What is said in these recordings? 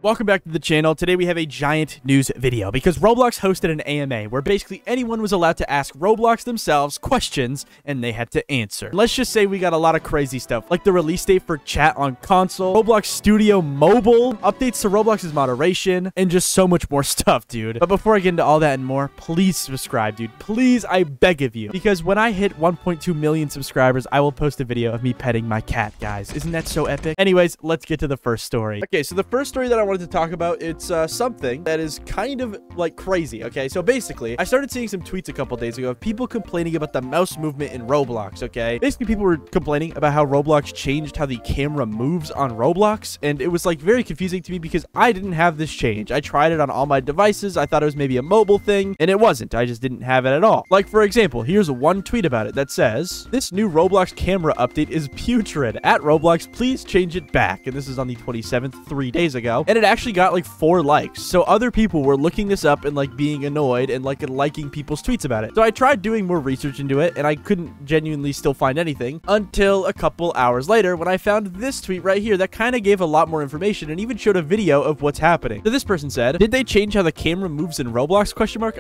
Welcome back to the channel. Today we have a giant news video because Roblox hosted an AMA where basically anyone was allowed to ask Roblox themselves questions and they had to answer. Let's just say we got a lot of crazy stuff like the release date for chat on console, Roblox Studio Mobile, updates to Roblox's moderation, and just so much more stuff, dude. But before I get into all that and more, please subscribe, dude. Please, I beg of you. Because when I hit 1.2 million subscribers, I will post a video of me petting my cat, guys. Isn't that so epic? Anyways, let's get to the first story. Okay, so the first story that I wanted to talk about, it's something that is kind of like crazy. Okay, so basically I started seeing some tweets a couple days ago of people complaining about the mouse movement in Roblox. Okay, basically people were complaining about how Roblox changed how the camera moves on Roblox, and it was like very confusing to me because I didn't have this change. I tried it on all my devices. I thought it was maybe a mobile thing, and it wasn't. I just didn't have it at all. Like, for example, here's one tweet about it that says, "This new Roblox camera update is putrid. At Roblox, please change it back." And this is on the 27th, 3 days ago, and it actually got like 4 likes. So other people were looking this up and like being annoyed and like liking people's tweets about it. So I tried doing more research into it, and I couldn't genuinely still find anything until a couple hours later when I found this tweet right here that kind of gave a lot more information and even showed a video of what's happening. So this person said, "Did they change how the camera moves in Roblox?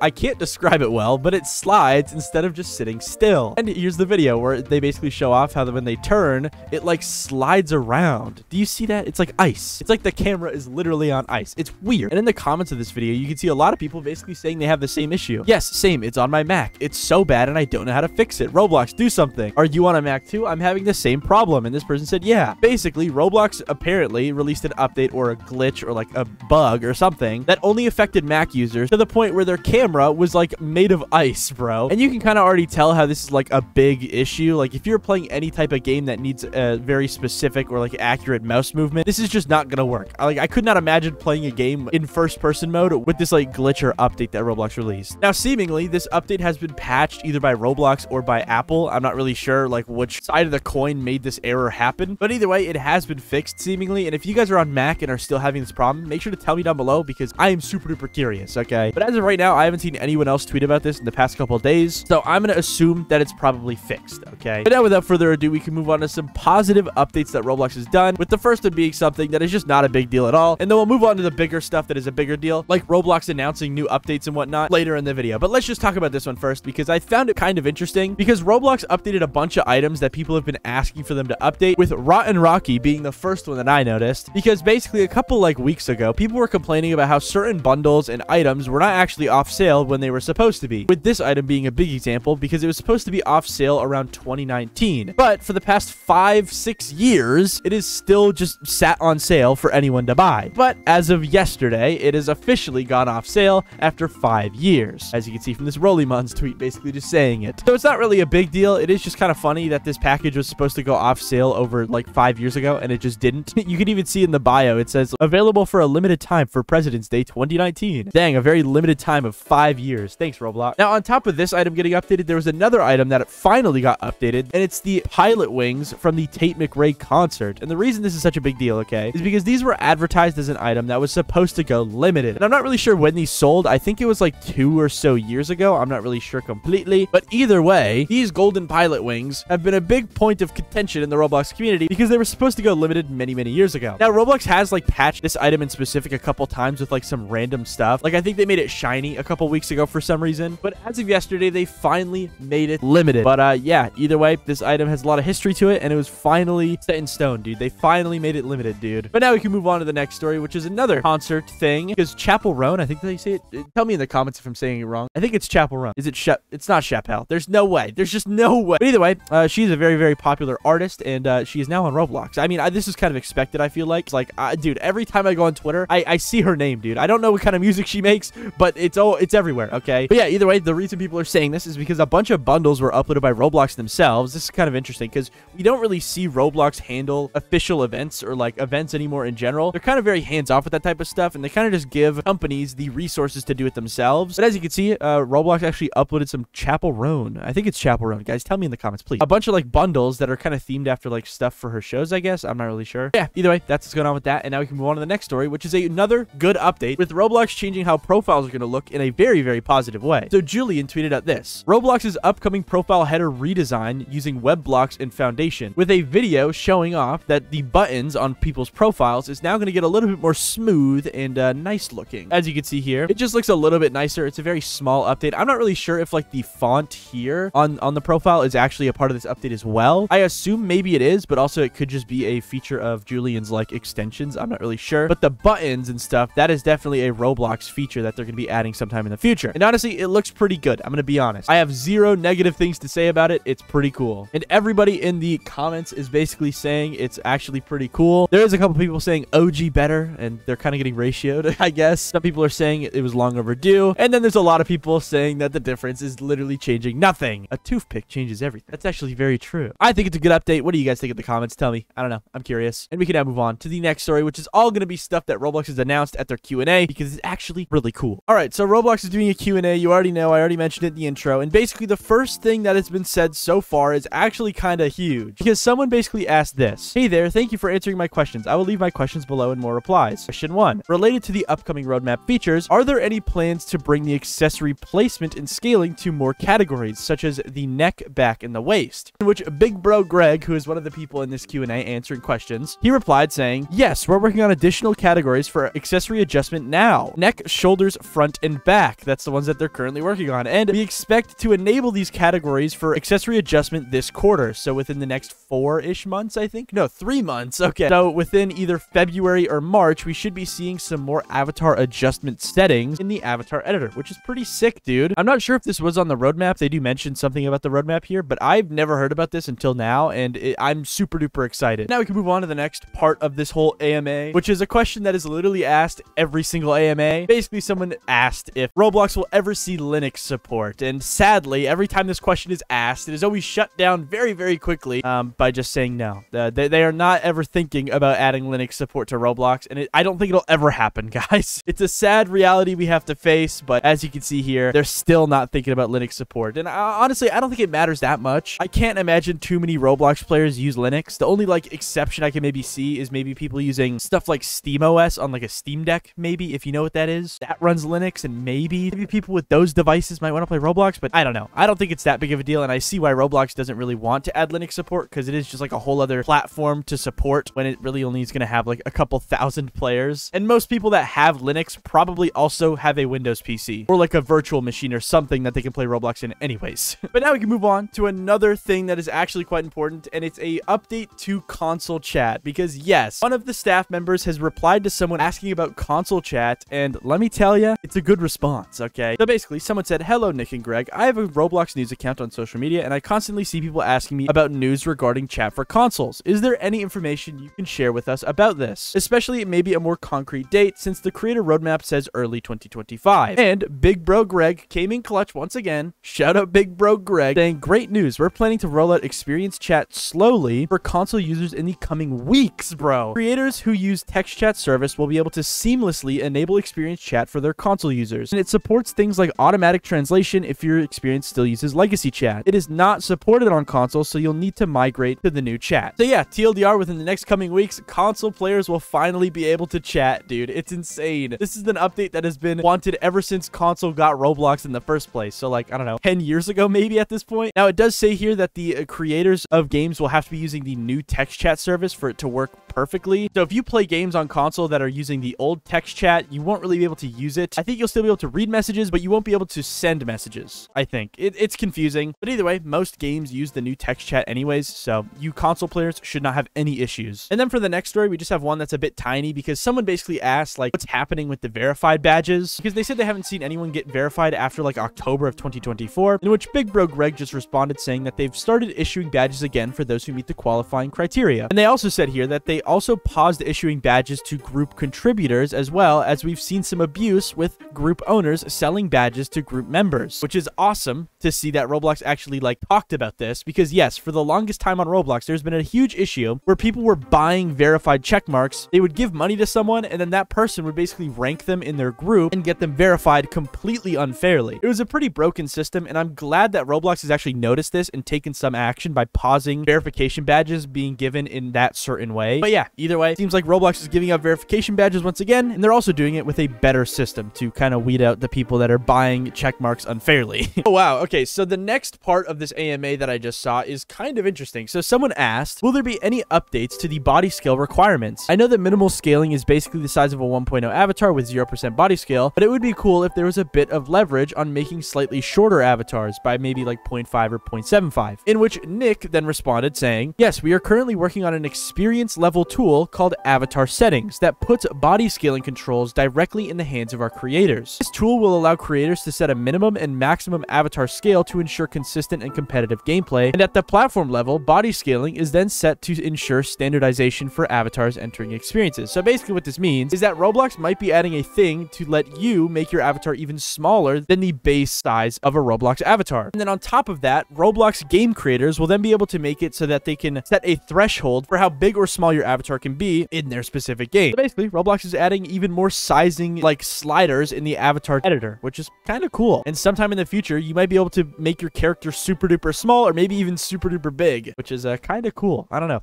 I can't describe it well, but it slides instead of just sitting still." And here's the video where they basically show off how when they turn, it like slides around. Do you see that? It's like ice. It's like the camera is literally on ice. It's weird. And in the comments of this video, you can see a lot of people basically saying they have the same issue. Yes, same. It's on my Mac. It's so bad and I don't know how to fix it. Roblox, do something. Are you on a Mac too? I'm having the same problem. And this person said, yeah. Basically, Roblox apparently released an update or a glitch or like a bug or something that only affected Mac users to the point where their camera was like made of ice, bro. And you can kind of already tell how this is like a big issue. Like if you're playing any type of game that needs a very specific or like accurate mouse movement, this is just not gonna work. I could not imagine playing a game in first-person mode with this like glitch or update that Roblox released. Now, seemingly, this update has been patched either by Roblox or by Apple. I'm not really sure like which side of the coin made this error happen, but either way, it has been fixed seemingly. And if you guys are on Mac and are still having this problem, make sure to tell me down below because I am super duper curious. Okay, but as of right now, I haven't seen anyone else tweet about this in the past couple of days, so I'm gonna assume that it's probably fixed. Okay, but now without further ado, we can move on to some positive updates that Roblox has done, with the first one being something that is just not a big deal at all, and then we'll move on to the bigger stuff that is a bigger deal, like Roblox announcing new updates and whatnot later in the video. But let's just talk about this one first because I found it kind of interesting because Roblox updated a bunch of items that people have been asking for them to update, with Rotten Rocky being the first one that I noticed, because basically a couple like weeks ago, people were complaining about how certain bundles and items were not actually off sale when they were supposed to be, with this item being a big example because it was supposed to be off sale around 2019. But for the past 5-6 years, it is still just sat on sale for anyone to buy. But as of yesterday, it has officially gone off sale after 5 years, as you can see from this Rollymon's tweet basically just saying it. So it's not really a big deal. It is just kind of funny that this package was supposed to go off sale over like 5 years ago and it just didn't. You can even see in the bio, it says available for a limited time for President's Day 2019. Dang, a very limited time of 5 years. Thanks, Roblox. Now, on top of this item getting updated, there was another item that finally got updated, and it's the pilot wings from the Tate McRae concert. And the reason this is such a big deal, okay, is because these were advertised as an item that was supposed to go limited. And I'm not really sure when these sold. I think it was like 2 or so years ago. I'm not really sure completely. But either way, these golden pilot wings have been a big point of contention in the Roblox community because they were supposed to go limited many, many years ago. Now, Roblox has like patched this item in specific a couple times with like some random stuff. Like I think they made it shiny a couple weeks ago for some reason. But as of yesterday, they finally made it limited. But yeah, either way, this item has a lot of history to it and it was finally set in stone, dude. They finally made it limited, dude. But now we can move on to the next story, which is another concert thing, because Chappell Roan, I think they say it. Tell me in the comments if I'm saying it wrong. I think it's Chappell Roan. Is it it's not Chappell. There's no way. There's just no way. But either way, she's a very, very popular artist, and she is now on Roblox. I mean, this is kind of expected, I feel like. It's like, dude, every time I go on Twitter, I see her name, dude. I don't know what kind of music she makes, but it's everywhere, okay? But yeah, either way, the reason people are saying this is because a bunch of bundles were uploaded by Roblox themselves. This is kind of interesting because we don't really see Roblox handle official events or like events anymore in general. They're kind of very hands-off with that type of stuff, and they kind of just give companies the resources to do it themselves. But as you can see, Roblox actually uploaded some Chappell Roan. I think it's Chappell Roan. Guys, tell me in the comments, please. A bunch of like bundles that are kind of themed after like stuff for her shows, I guess. I'm not really sure. Yeah, either way, that's what's going on with that. And now we can move on to the next story, which is another good update with Roblox changing how profiles are going to look in a very, very positive way. So Julian tweeted out this: Roblox's upcoming profile header redesign using web blocks and foundation, with a video showing off that the buttons on people's profiles is now going to get a little little bit more smooth and nice looking. As you can see here, it just looks a little bit nicer. It's a very small update. I'm not really sure if like the font here on the profile is actually a part of this update as well. I assume maybe it is, but also it could just be a feature of Julian's like extensions. I'm not really sure. But the buttons and stuff, that is definitely a Roblox feature that they're going to be adding sometime in the future. And honestly, it looks pretty good. I'm going to be honest. I have zero negative things to say about it. It's pretty cool. And everybody in the comments is basically saying it's actually pretty cool. There is a couple people saying OG better, and they're kind of getting ratioed, I guess. Some people are saying it was long overdue. And then there's a lot of people saying that the difference is literally changing nothing. A toothpick changes everything. That's actually very true. I think it's a good update. What do you guys think in the comments? Tell me. I don't know. I'm curious. And we can now move on to the next story, which is all going to be stuff that Roblox has announced at their Q&A because it's actually really cool. All right, so Roblox is doing a Q&A. You already know. I already mentioned it in the intro. And basically, the first thing that has been said so far is actually kind of huge because someone basically asked this. Hey there. Thank you for answering my questions. I will leave my questions below and more replies. Question 1. Related to the upcoming roadmap features, are there any plans to bring the accessory placement and scaling to more categories, such as the neck, back, and the waist? In which Big Bro Greg, who is one of the people in this Q&A answering questions, he replied saying, yes, we're working on additional categories for accessory adjustment now. Neck, shoulders, front, and back. That's the ones that they're currently working on. And we expect to enable these categories for accessory adjustment this quarter. So within the next 4-ish months, I think? No, 3 months. Okay. So within either February or March, we should be seeing some more avatar adjustment settings in the avatar editor, which is pretty sick, dude. I'm not sure if this was on the roadmap. They do mention something about the roadmap here, but I've never heard about this until now, and I'm super duper excited. Now we can move on to the next part of this whole AMA, which is a question that is literally asked every single AMA. Basically, someone asked if Roblox will ever see Linux support, and sadly, every time this question is asked, it is always shut down very, very quickly by just saying no. They are not ever thinking about adding Linux support to Roblox, and I don't think it'll ever happen, guys. It's a sad reality we have to face, but as you can see here, they're still not thinking about Linux support. And honestly, I don't think it matters that much. I can't imagine too many Roblox players use Linux. The only like exception I can maybe see is maybe people using stuff like SteamOS on like a Steam Deck, maybe, if you know what that is. That runs Linux, and maybe people with those devices might want to play Roblox, but I don't know. I don't think it's that big of a deal, and I see why Roblox doesn't really want to add Linux support, because it is just like a whole other platform to support when it really only is going to have like a couple thousand players. And most people that have Linux probably also have a Windows PC or like a virtual machine or something that they can play Roblox in anyways. But now we can move on to another thing that is actually quite important, and it's a update to console chat, because yes, one of the staff members has replied to someone asking about console chat, and let me tell you, it's a good response, okay? So basically, someone said, hello, Nick and Greg. I have a Roblox news account on social media, and I constantly see people asking me about news regarding chat for consoles. Is there any information you can share with us about this? Especially maybe a more concrete date, since the creator roadmap says early 2025. And Big Bro Greg came in clutch once again. Shout out Big Bro Greg, saying, great news. We're planning to roll out experience chat slowly for console users in the coming weeks, bro. Creators who use text chat service will be able to seamlessly enable experience chat for their console users. And it supports things like automatic translation if your experience still uses legacy chat. It is not supported on console, so you'll need to migrate to the new chat. So yeah, TLDR, within the next coming weeks, console players will finally be able to chat, dude. It's insane. This is an update that has been wanted ever since console got Roblox in the first place. So like, I don't know, 10 years ago maybe at this point. Now it does say here that the creators of games will have to be using the new text chat service for it to work perfectly. So if you play games on console that are using the old text chat, you won't really be able to use it. I think you'll still be able to read messages, but you won't be able to send messages. I think it's confusing, but either way, most games use the new text chat anyways, so you console players should not have any issues. And then for the next story, we just have one that's a bit tiny, because someone basically asked like what's happening with the verified badges, because they said they haven't seen anyone get verified after like October of 2024, in which Big Bro Greg just responded saying that they've started issuing badges again for those who meet the qualifying criteria. And they also said here that they also paused issuing badges to group contributors, as well as we've seen some abuse with group owners selling badges to group members, which is awesome to see that Roblox actually like talked about this, because yes, for the longest time on Roblox, there's been a huge issue where people were buying verified check marks. They would give money to someone, and then that person would basically rank them in their group and get them verified completely unfairly. It was a pretty broken system, and I'm glad that Roblox has actually noticed this and taken some action by pausing verification badges being given in that certain way. But yeah, yeah, either way, seems like Roblox is giving out verification badges once again, and they're also doing it with a better system to kind of weed out the people that are buying check marks unfairly. Oh, wow. Okay, so the next part of this AMA that I just saw is kind of interesting. So someone asked, will there be any updates to the body scale requirements? I know that minimal scaling is basically the size of a 1.0 avatar with 0% body scale, but it would be cool if there was a bit of leverage on making slightly shorter avatars by maybe like 0.5 or 0.75, in which Nick then responded saying, yes, we are currently working on an experience level tool called avatar settings that puts body scaling controls directly in the hands of our creators. This tool will allow creators to set a minimum and maximum avatar scale to ensure consistent and competitive gameplay, and at the platform level, body scaling is then set to ensure standardization for avatars entering experiences. So basically what this means is that Roblox might be adding a thing to let you make your avatar even smaller than the base size of a Roblox avatar. And then on top of that, Roblox game creators will then be able to make it so that they can set a threshold for how big or small your avatar can be in their specific game. So basically, Roblox is adding even more sizing like sliders in the avatar editor, which is kind of cool. And sometime in the future, you might be able to make your character super duper small or maybe even super duper big, which is kind of cool. I don't know.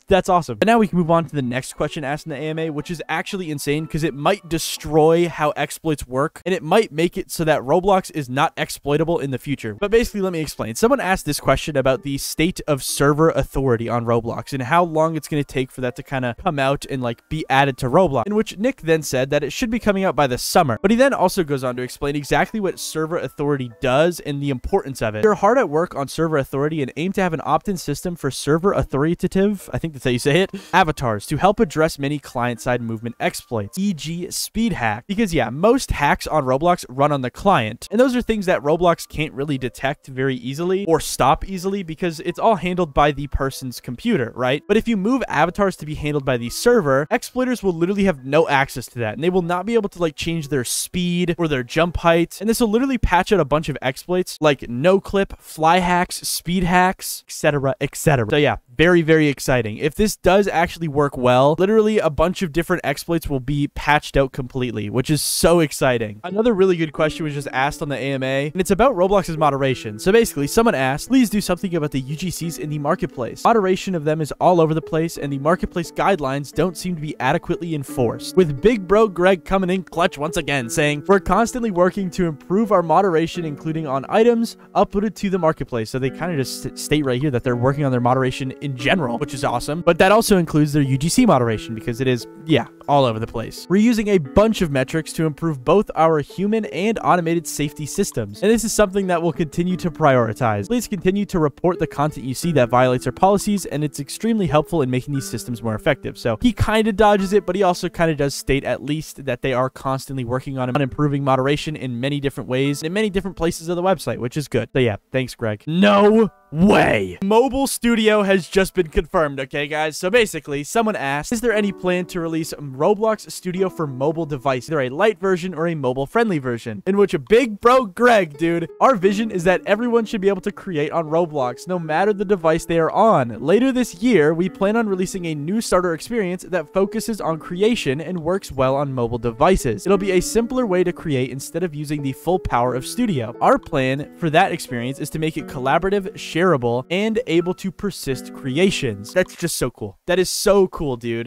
That's awesome. But now we can move on to the next question asked in the AMA, which is actually insane because it might destroy how exploits work and it might make it so that Roblox is not exploitable in the future. But basically, let me explain. Someone asked this question about the state of server authority on Roblox and how long it's going to take for that to kind of come out and like be added to Roblox, in which Nick then said that it should be coming out by the summer. But he then also goes on to explain exactly what server authority does and the importance of it. They're hard at work on server authority and aim to have an opt-in system for server authoritative, I think that's how you say it, avatars to help address many client-side movement exploits, e.g. speed hack. Because yeah, most hacks on Roblox run on the client, and those are things that Roblox can't really detect very easily or stop easily because it's all handled by the person's computer, right? But if you move avatars to be handled by the server, exploiters will literally have no access to that, and they will not be able to like change their speed or their jump height, and this will literally patch out a bunch of exploits like no clip, fly hacks, speed hacks, etc, etc. So yeah, very, very exciting. If this does actually work well, literally a bunch of different exploits will be patched out completely, which is so exciting. Another really good question was just asked on the AMA, and it's about Roblox's moderation. So basically, someone asked, please do something about the UGCs in the marketplace. Moderation of them is all over the place, and the marketplace guidelines don't seem to be adequately enforced. With Big Bro Greg coming in clutch once again, saying, we're constantly working to improve our moderation, including on items uploaded to the marketplace. So they kind of just state right here that they're working on their moderation in general, which is awesome. But that also includes their UGC moderation because it is, yeah, all over the place. We're using a bunch of metrics to improve both our human and automated safety systems, and this is something that we'll continue to prioritize. Please continue to report the content you see that violates our policies, and it's extremely helpful in making these systems more effective. So he kind of dodges it, but he also kind of does state at least that they are constantly working on improving moderation in many different ways in many different places of the website, which is good. So yeah, thanks, Greg. No way. Mobile Studio has just been confirmed, okay, guys? So basically, someone asked, is there any plan to release Roblox Studio for mobile device, either a light version or a mobile-friendly version? In which a Big Bro Greg, dude, our vision is that everyone should be able to create on Roblox, no matter the device they are on. Later this year, we plan on releasing a new starter experience that focuses on creation and works well on mobile devices. It'll be a simpler way to create instead of using the full power of Studio. Our plan for that experience is to make it collaborative, shareable, and able to persist creations. That's just so cool. That is so cool, dude.